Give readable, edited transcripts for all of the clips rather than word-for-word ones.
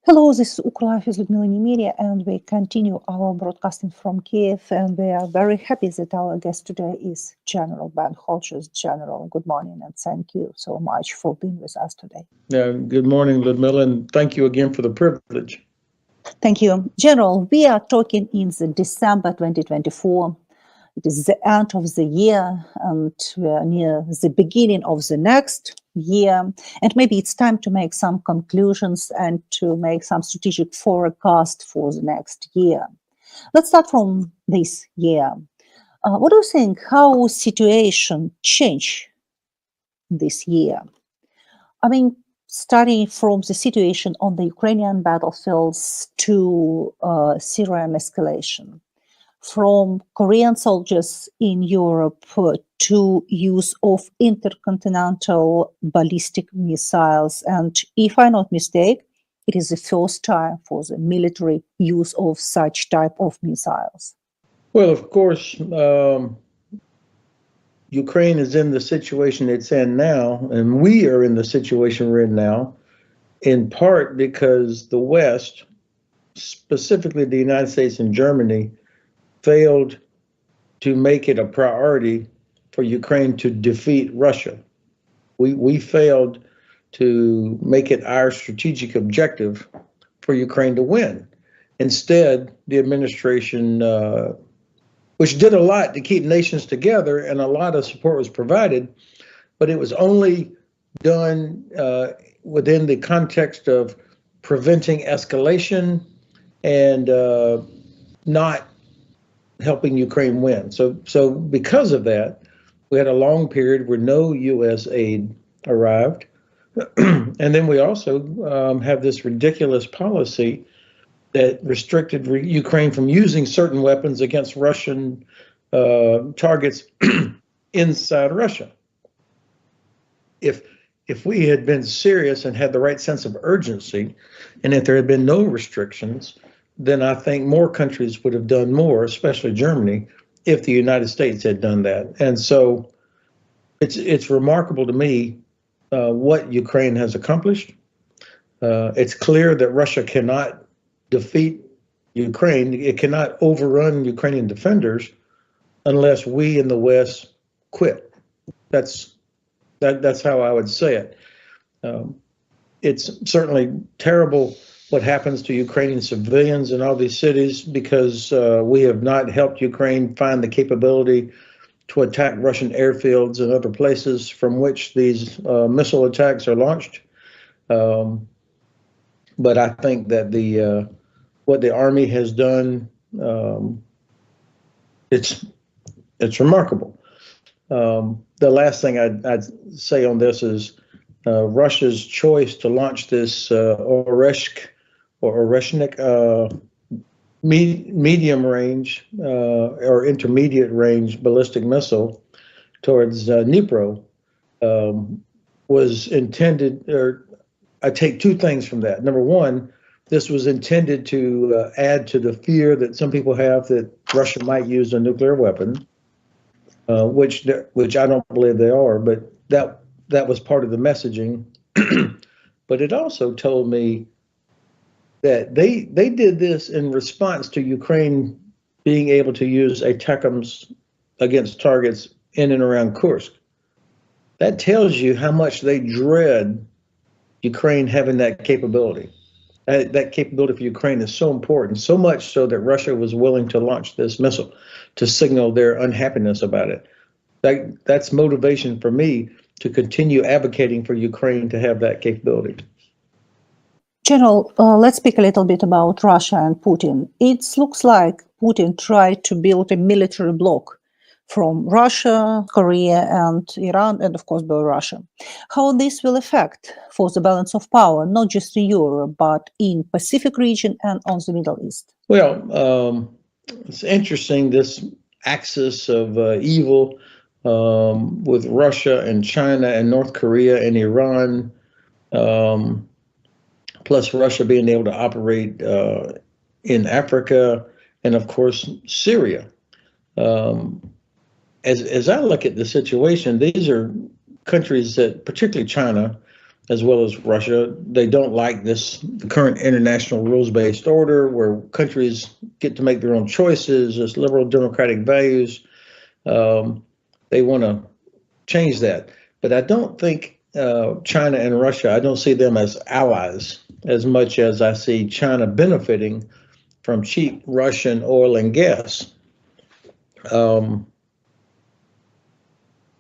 Hello, this is UKRLIFE with Lyudmila Nemyrya, and we continue our broadcasting from Kiev, and we are very happy that our guest today is General Ben Hodges. General, good morning, and thank you so much for being with us today. Good morning, Lyudmila, and thank you again for the privilege. Thank you. General, we are talking in the December 2024. It is the end of the year, and we are near the beginning of the next year. And maybe it's time to make some conclusions and to make some strategic forecast for the next year. Let's start from this year. What do you think? How situation change this year? I mean, starting from the situation on the Ukrainian battlefields to Syrian escalation, from Korean soldiers in Europe to use of intercontinental ballistic missiles. And if I'm not mistaken, it is the first time for the military use of such type of missiles. Well, of course, Ukraine is in the situation it's in now, and we are in the situation we're in now, in part because the West, specifically the United States and Germany, failed to make it a priority for Ukraine to defeat Russia. We failed to make it our strategic objective for Ukraine to win. Instead, the administration, which did a lot to keep nations together and a lot of support was provided, but it was only done within the context of preventing escalation and not helping Ukraine win. So because of that, we had a long period where no U.S. aid arrived. And then we also have this ridiculous policy that restricted Ukraine from using certain weapons against Russian targets inside Russia. If we had been serious and had the right sense of urgency, and if there had been no restrictions, then I think more countries would have done more, especially Germany, if the United States had done that. And so it's remarkable to me what Ukraine has accomplished. It's clear that Russia cannot defeat Ukraine. It cannot overrun Ukrainian defenders unless we in the West quit. That's how I would say it. It's certainly terrible what happens to Ukrainian civilians in all these cities because we have not helped Ukraine find the capability to attack Russian airfields and other places from which these missile attacks are launched. But I think that what the army has done, it's remarkable. The last thing I'd say on this is Russia's choice to launch this Oreshnik medium range or intermediate range ballistic missile towards Dnipro was intended, or I take two things from that. Number one, this was intended to add to the fear that some people have that Russia might use a nuclear weapon, which I don't believe they are, but that was part of the messaging. But it also told me that they did this in response to Ukraine being able to use ATACMS against targets in and around Kursk. That tells you how much they dread Ukraine having that capability. That capability for Ukraine is so important, so much so that Russia was willing to launch this missile to signal their unhappiness about it. That's motivation for me to continue advocating for Ukraine to have that capability. General, let's speak a little bit about Russia and Putin. It looks like Putin tried to build a military bloc from Russia, Korea, and Iran, and of course Belarus. How this will affect for the balance of power, not just in Europe, but in Pacific region and on the Middle East? Well, it's interesting, this axis of evil with Russia and China and North Korea and Iran, plus Russia being able to operate in Africa and, of course, Syria. As I look at the situation, these are countries that, particularly China, as well as Russia. They don't like the current international rules-based order where countries get to make their own choices, as liberal democratic values. They want to change that. But I don't think China and Russia, I don't see them as allies as much as I see China benefiting from cheap Russian oil and gas.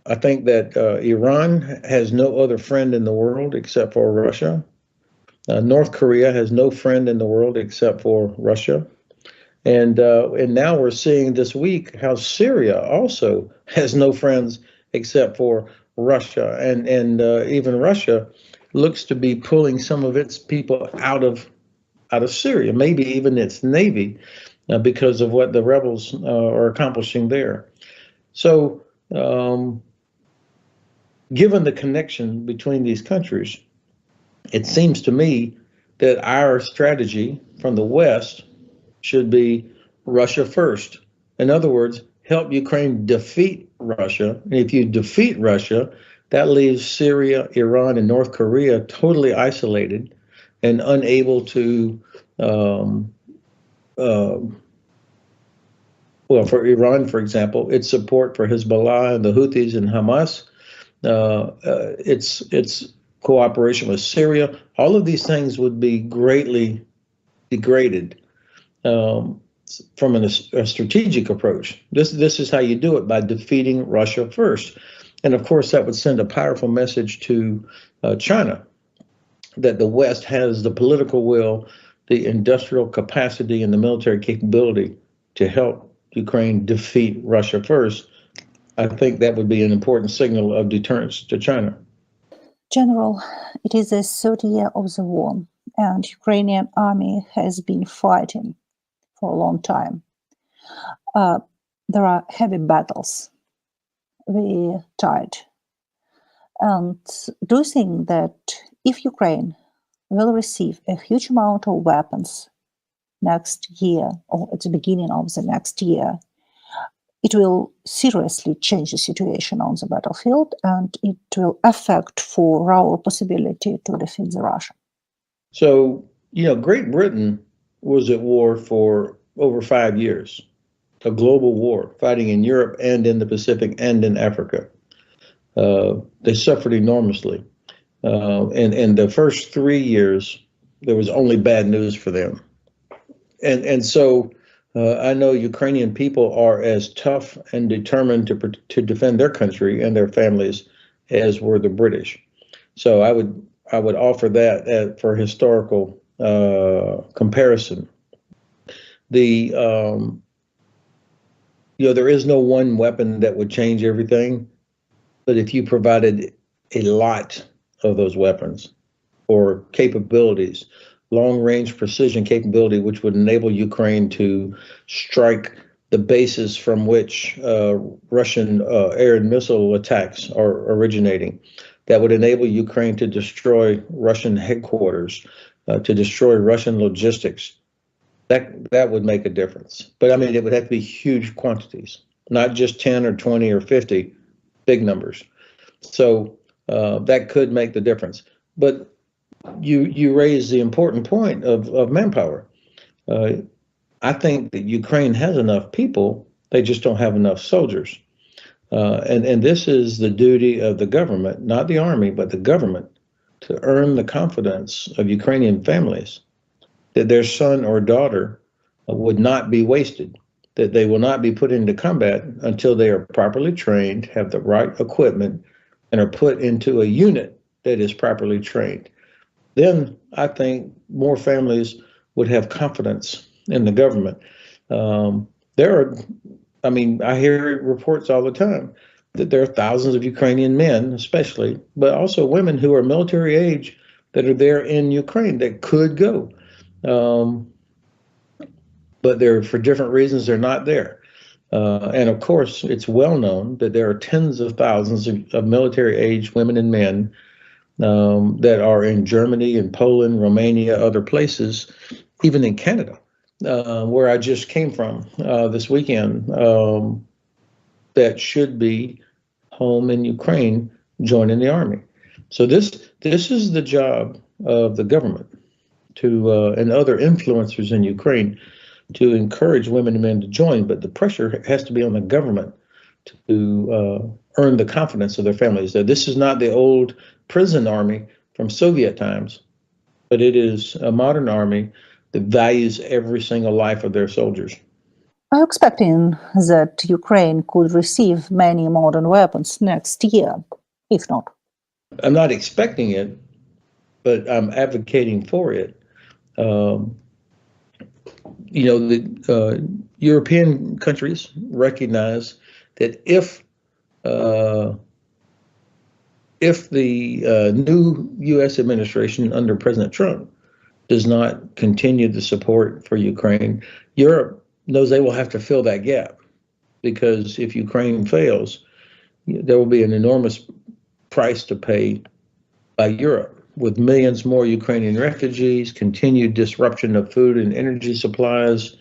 I think that Iran has no other friend in the world except for Russia. North Korea has no friend in the world except for Russia. And now we're seeing this week how Syria also has no friends except for Russia. And even Russia looks to be pulling some of its people out of Syria, maybe even its navy, because of what the rebels are accomplishing there. So given the connection between these countries, it seems to me that our strategy from the West should be Russia first. In other words, help Ukraine defeat Russia. And if you defeat Russia, that leaves Syria, Iran, and North Korea totally isolated and unable to, well, for Iran, for example, its support for Hezbollah and the Houthis and Hamas, its cooperation with Syria, all of these things would be greatly degraded from a strategic approach. This is how you do it, by defeating Russia first. And of course, that would send a powerful message to China that the West has the political will, the industrial capacity, and the military capability to help Ukraine defeat Russia first. I think that would be an important signal of deterrence to China. General, it is the third year of the war, and Ukrainian army has been fighting for a long time. There are heavy battles. We're tired. And do you think that if Ukraine will receive a huge amount of weapons next year, or at the beginning of the next year, it will seriously change the situation on the battlefield, and it will affect for our possibility to defeat the Russia? So, Great Britain was at war for over 5 years, a global war, fighting in Europe and in the Pacific and in Africa. They suffered enormously. And the first 3 years, there was only bad news for them. And so I know Ukrainian people are as tough and determined to defend their country and their families as were the British. So I would offer that for historical comparison. There is no one weapon that would change everything, but if you provided a lot of those weapons or capabilities, long-range precision capability, which would enable Ukraine to strike the bases from which Russian air and missile attacks are originating, that would enable Ukraine to destroy Russian headquarters, to destroy Russian logistics. That would make a difference. But I mean, it would have to be huge quantities, not just 10 or 20 or 50, big numbers. So that could make the difference. But you raise the important point of manpower. I think that Ukraine has enough people, they just don't have enough soldiers. And this is the duty of the government, not the army, but the government, to earn the confidence of Ukrainian families that their son or daughter would not be wasted, that they will not be put into combat until they are properly trained, have the right equipment, and are put into a unit that is properly trained. Then I think more families would have confidence in the government. I hear reports all the time that there are thousands of Ukrainian men, especially, but also women who are military age that are there in Ukraine that could go. But they're, for different reasons, they're not there. And of course, it's well known that there are tens of thousands of military age women and men that are in Germany and Poland, Romania, other places, even in Canada, where I just came from this weekend, that should be home in Ukraine joining the army. So this This is the job of the government to and other influencers in Ukraine to encourage women and men to join, but the pressure has to be on the government to earn the confidence of their families. That this is not the old prison army from Soviet times, but it is a modern army that values every single life of their soldiers. Are you expecting that Ukraine could receive many modern weapons next year, if not? I'm not expecting it, but I'm advocating for it. The European countries recognize that if the new U.S. administration under President Trump does not continue the support for Ukraine, Europe knows they will have to fill that gap, because if Ukraine fails, there will be an enormous price to pay by Europe, with millions more Ukrainian refugees, continued disruption of food and energy supplies,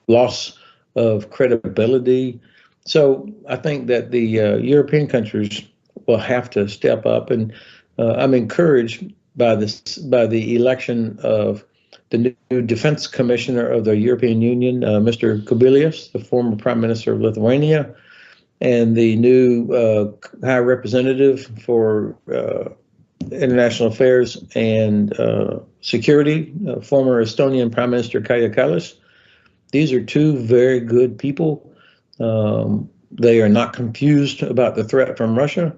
loss of credibility. So I think that the European countries will have to step up, and I'm encouraged by the election of the new defense commissioner of the European Union, Mr. Kubilius, the former prime minister of Lithuania, and the new high representative for international affairs and security, former Estonian Prime Minister Kaja Kallas. These are two very good people. They are not confused about the threat from Russia,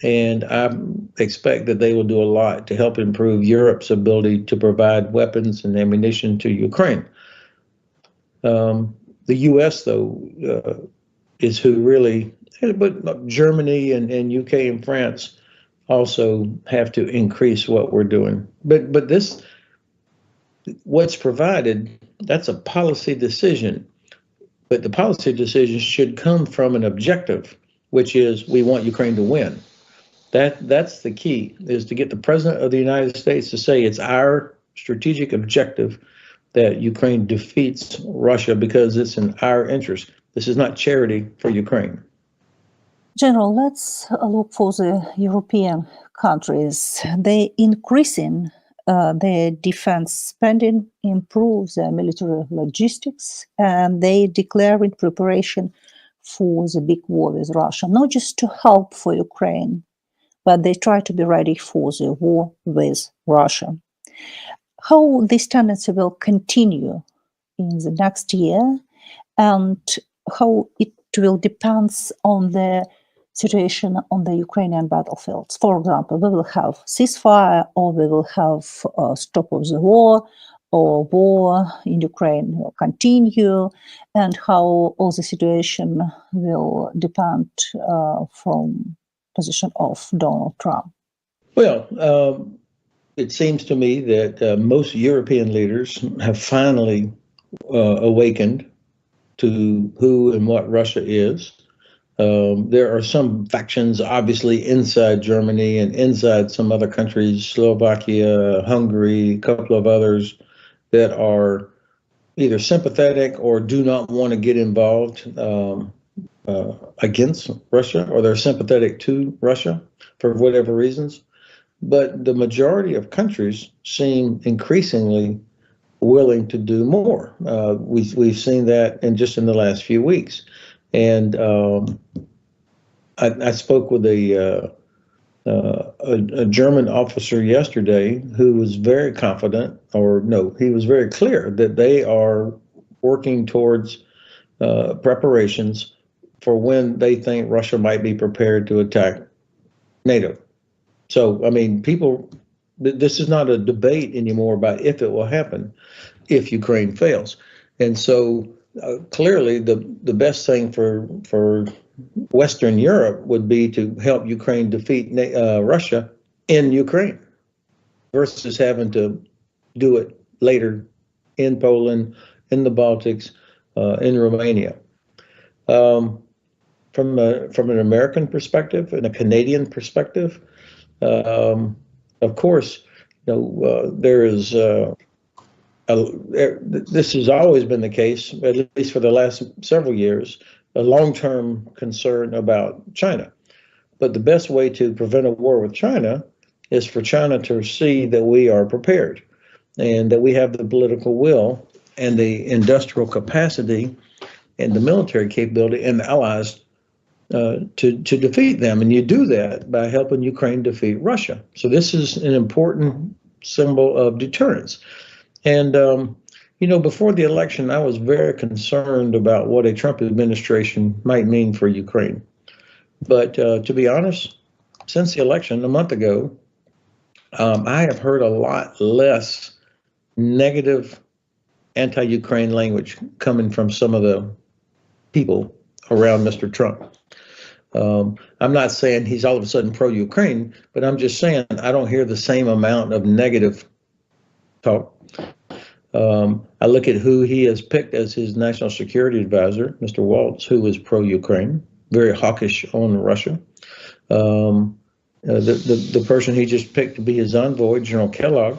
and I expect that they will do a lot to help improve Europe's ability to provide weapons and ammunition to Ukraine. The U.S., though, is who really, but Germany and UK and France also have to increase what we're doing. But this, what's provided, that's a policy decision. But the policy decision should come from an objective, which is we want Ukraine to win. That's the key, is to get the president of the United States to say it's our strategic objective that Ukraine defeats Russia because it's in our interest. This is not charity for Ukraine. General, let's look for the European countries. They're increasing their defense spending, improve their military logistics, and they declare in preparation for the big war with Russia, not just to help for Ukraine, but they try to be ready for the war with Russia. How this tendency will continue in the next year, and how it will depend on the situation on the Ukrainian battlefields. For example, we will have ceasefire, or we will have a stop of the war, or war in Ukraine will continue, and how all the situation will depend from position of Donald Trump. Well, it seems to me that most European leaders have finally awakened to who and what Russia is. There are some factions, obviously, inside Germany and inside some other countries, Slovakia, Hungary, a couple of others, that are either sympathetic or do not want to get involved against Russia, or they're sympathetic to Russia for whatever reasons. But the majority of countries seem increasingly willing to do more. We've seen that in the last few weeks. And I spoke with a German officer yesterday who was very confident, he was very clear that they are working towards preparations for when they think Russia might be prepared to attack NATO. So, I mean, this is not a debate anymore about if it will happen, if Ukraine fails. And so clearly the best thing for Western Europe would be to help Ukraine defeat Russia in Ukraine versus having to do it later in Poland, in the Baltics, in Romania. From an American perspective and a Canadian perspective, of course, there is this has always been the case, at least for the last several years, a long-term concern about China. But the best way to prevent a war with China is for China to see that we are prepared and that we have the political will and the industrial capacity and the military capability and the allies to defeat them. And you do that by helping Ukraine defeat Russia. So this is an important symbol of deterrence. And, before the election, I was very concerned about what a Trump administration might mean for Ukraine. But to be honest, since the election a month ago, I have heard a lot less negative anti-Ukraine language coming from some of the people around Mr. Trump. I'm not saying he's all of a sudden pro-Ukraine, but I'm just saying I don't hear the same amount of negative talk. I look at who he has picked as his national security advisor, Mr. Waltz, who is pro-Ukraine, very hawkish on Russia. The person he just picked to be his envoy, General Kellogg,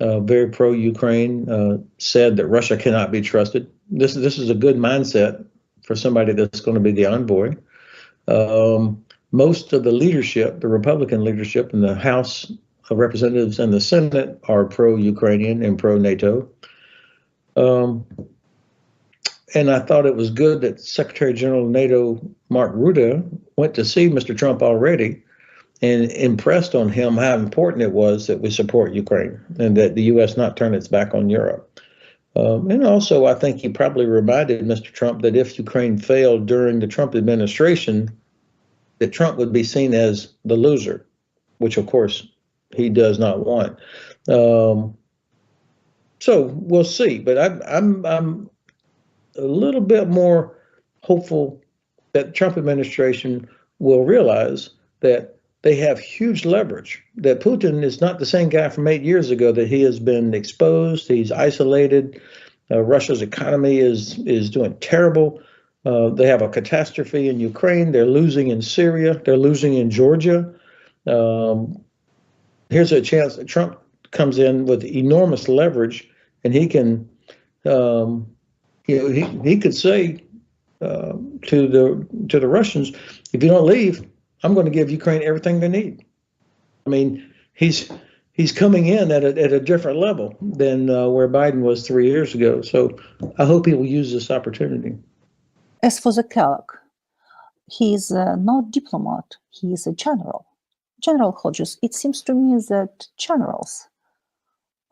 very pro-Ukraine, said that Russia cannot be trusted. This is a good mindset for somebody that's going to be the envoy. Most of the leadership, the Republican leadership in the House of Representatives and the Senate are pro-Ukrainian and pro-NATO. And I thought it was good that Secretary General of NATO, Mark Rutte, went to see Mr. Trump already and impressed on him how important it was that we support Ukraine and that the U.S. not turn its back on Europe. And also, I think he probably reminded Mr. Trump that if Ukraine failed during the Trump administration, that Trump would be seen as the loser, which, of course, he does not want. So we'll see. But I'm a little bit more hopeful that the Trump administration will realize that they have huge leverage, that Putin is not the same guy from 8 years ago, that he has been exposed, he's isolated. Russia's economy is doing terrible. They have a catastrophe in Ukraine. They're losing in Syria. They're losing in Georgia. Here's a chance that Trump comes in with enormous leverage, and he can, he could say to the Russians, if you don't leave, I'm going to give Ukraine everything they need. I mean, he's coming in at a different level than where Biden was 3 years ago. So I hope he will use this opportunity. As for the Kellogg, he is not diplomat, he is a general. General Hodges, it seems to me that generals,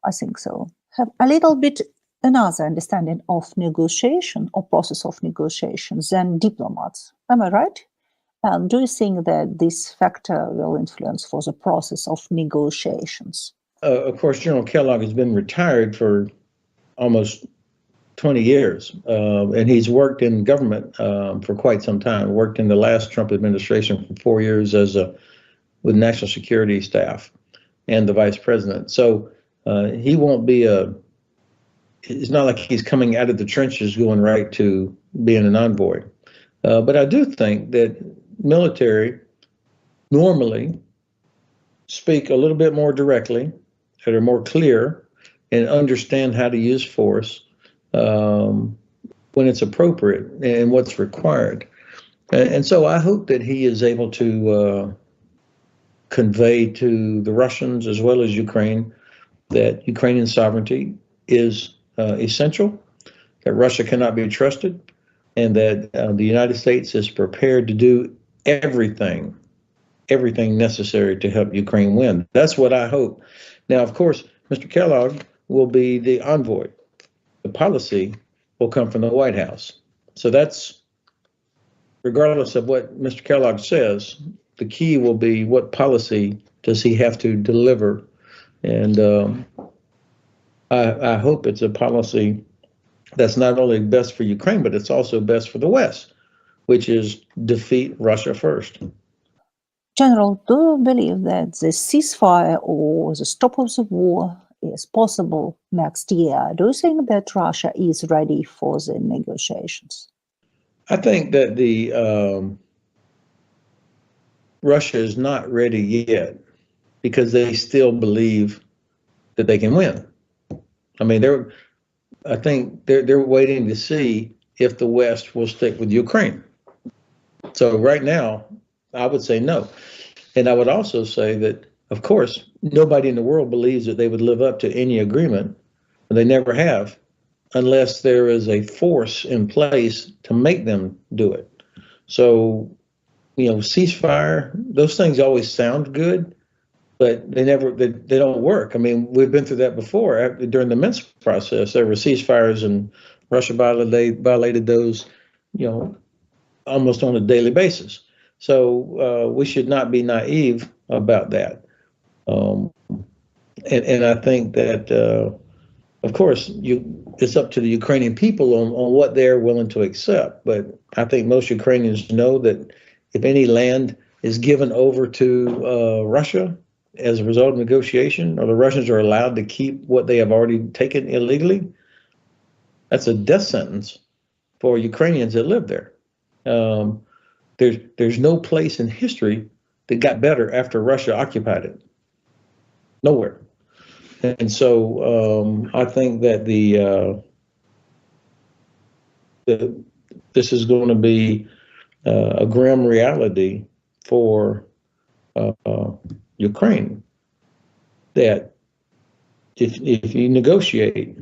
I think so, have a little bit another understanding of negotiation or process of negotiation than diplomats. Am I right? And do you think that this factor will influence for the process of negotiations? Of course, General Kellogg has been retired for almost 20 years, and he's worked in government for quite some time. Worked in the last Trump administration for 4 years with national security staff and the vice president. So he won't be it's not like he's coming out of the trenches going right to being an envoy. But I do think that military normally speak a little bit more directly, that are more clear, and understand how to use force when it's appropriate and what's required. And so I hope that he is able to convey to the Russians as well as Ukraine that Ukrainian sovereignty is essential, that Russia cannot be trusted, and that the United States is prepared to do everything necessary to help Ukraine win. That's what I hope. Now, of course, Mr. Kellogg will be the envoy. The policy will come from the White House. So that's, regardless of what Mr. Kellogg says, the key will be what policy does he have to deliver. And I hope it's a policy that's not only best for Ukraine, but it's also best for the West, which is defeat Russia first. General, do you believe that the ceasefire or the stop of the war is possible next year? Do you think that Russia is ready for the negotiations? I think that Russia is not ready yet because they still believe that they can win. I mean, I think they're waiting to see if the West will stick with Ukraine. So right now, I would say no. And I would also say that, of course, nobody in the world believes that they would live up to any agreement, and they never have, unless there is a force in place to make them do it. So, ceasefire, those things always sound good, but they don't work. I mean, we've been through that before. During the Minsk process, there were ceasefires, and Russia violated those, almost on a daily basis. So we should not be naive about that. And I think that, of course, it's up to the Ukrainian people on what they're willing to accept. But I think most Ukrainians know that if any land is given over to Russia as a result of negotiation, or the Russians are allowed to keep what they have already taken illegally, that's a death sentence for Ukrainians that live there. There's no place in history that got better after Russia occupied it. Nowhere. And so I think that this is going to be a grim reality for Ukraine. That if you negotiate,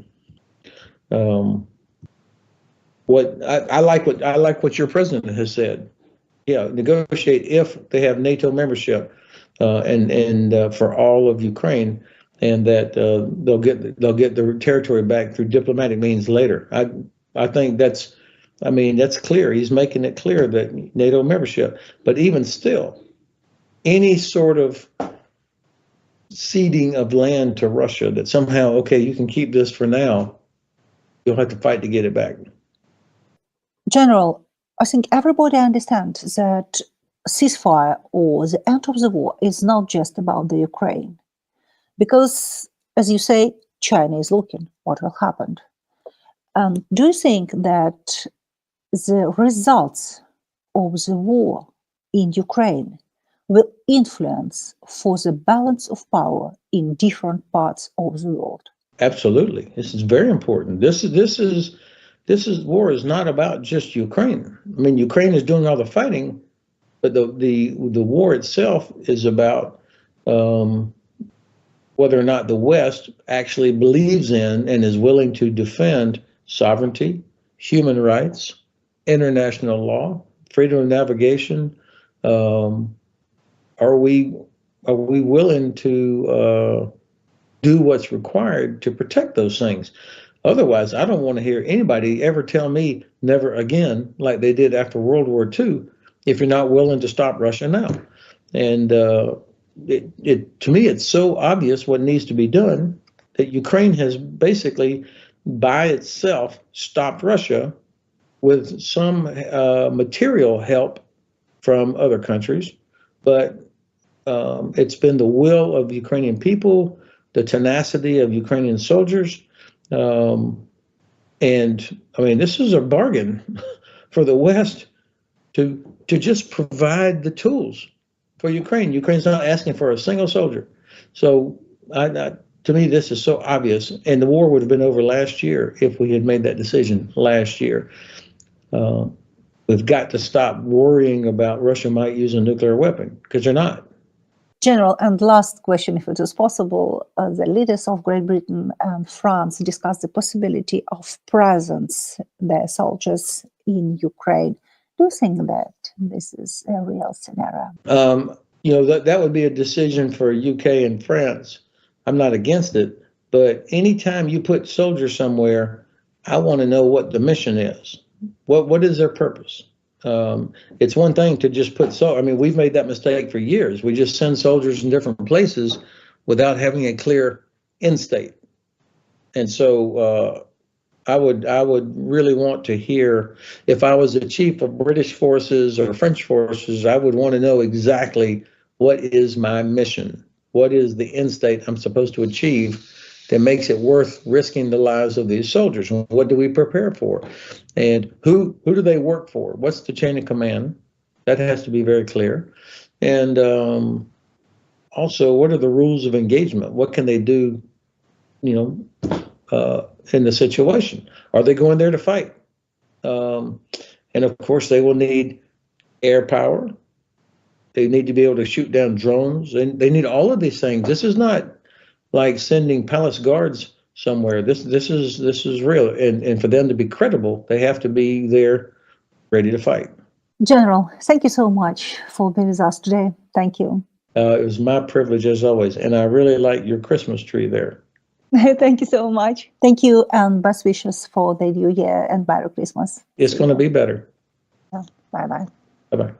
what I like what your president has said. Yeah, negotiate if they have NATO membership, and for all of Ukraine, and that they'll get their territory back through diplomatic means later. I think that's clear. He's making it clear that NATO membership, but even still, any sort of ceding of land to Russia that somehow, okay, you can keep this for now, you'll have to fight to get it back. General, I think everybody understands that ceasefire or the end of the war is not just about the Ukraine. Because, as you say, China is looking what will happen. Do you think that the results of the war in Ukraine will influence for the balance of power in different parts of the world? Absolutely. This is very important. This war is not about just Ukraine. I mean, Ukraine is doing all the fighting, but the war itself is about whether or not the West actually believes in and is willing to defend sovereignty, human rights, international law, freedom of navigation. Are we willing to do what's required to protect those things? Otherwise, I don't want to hear anybody ever tell me never again, like they did after World War II, if you're not willing to stop Russia now. And to me, it's so obvious what needs to be done that Ukraine has basically by itself stopped Russia with some material help from other countries. But it's been the will of Ukrainian people, the tenacity of Ukrainian soldiers. And I mean, this is a bargain for the West to just provide the tools for Ukraine. Ukraine's not asking for a single soldier. So to me, this is so obvious. And the war would have been over last year if we had made that decision last year. We've got to stop worrying about Russia might use a nuclear weapon, because they're not. General, and last question, if it is possible, the leaders of Great Britain and France discussed the possibility of presence their soldiers in Ukraine. Do you think that this is a real scenario? That would be a decision for UK and France. I'm not against it, but anytime you put soldiers somewhere, I want to know what the mission is. What is their purpose? It's one thing to just put we've made that mistake for years. We just send soldiers in different places without having a clear end state. And so I would really want to hear, if I was the chief of British forces or French forces, I would want to know exactly what is my mission. What is the end state I'm supposed to achieve that makes it worth risking the lives of these soldiers? What do we prepare for? And who do they work for? What's the chain of command? That has to be very clear. And also, what are the rules of engagement? What can they do, in the situation? Are they going there to fight? And of course, they will need air power, They need to be able to shoot down drones, and they need all of these things. This is not like sending palace guards somewhere. This is real, and for them to be credible, they have to be there, ready to fight. General, thank you so much for being with us today. Thank you. It was my privilege as always, and I really like your Christmas tree there. Thank you so much. Thank you, and best wishes for the new year and Merry Christmas. It's going to be better. Bye-bye. Bye-bye.